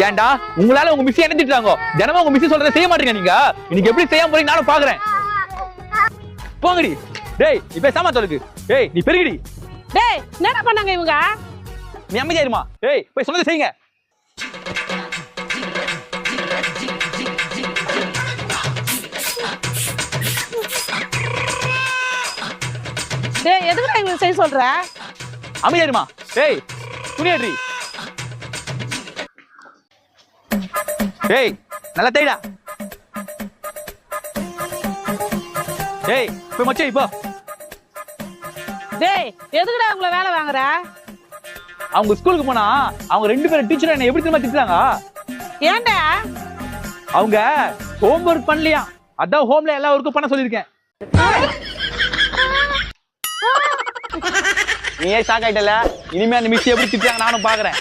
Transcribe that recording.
ஏன்டா உங்களால உங்க மிஸ் என்ன திட்டுறாங்க? தினமும் உங்க மிஸ் சொல்றதை செய்ய மாட்டீங்க நீங்க. இன்னைக்கு எப்படி செய்யாம போறீங்க நானும் பாக்குறேன். போங்கடி. டேய் நீ பேசாம சொல்லுங்க. டேய் நீ பெருகிடி. டேய் என்னடா பண்ணாங்க இவங்க? நீ அமைதியா இருமா. டேய் போய் சொன்னதை செய்யுங்க. டேய் எதுக்குடா இவங்க செய்ய சொல்ற? அமைதியா இருமா. டேய் துணியேற்றி. டேய் நல்லா தேய்டா. டேய் போய் மச்சே இப்போ. டேய் எதுக்குடா உங்களை வேலை வாங்குற? அவங்க ஸ்கூலுக்கு போனா அவங்க 2 பேரும் டீச்சர் என்ன எப்படி தெரியுமா திட்டுறாங்க? ஏன்டா? அவங்க ஹோம்வொர்க் பண்ணலையா, அதான் ஹோம்ல எல்லா ஒர்க்கும் பண்ண சொல்லியிருக்கேன். நீ ஏன் ஷாக் ஆயிட்டல? இனிமே அந்த மிஸ் எப்படி திட்டுறாங்க நானும் பாக்குறேன்.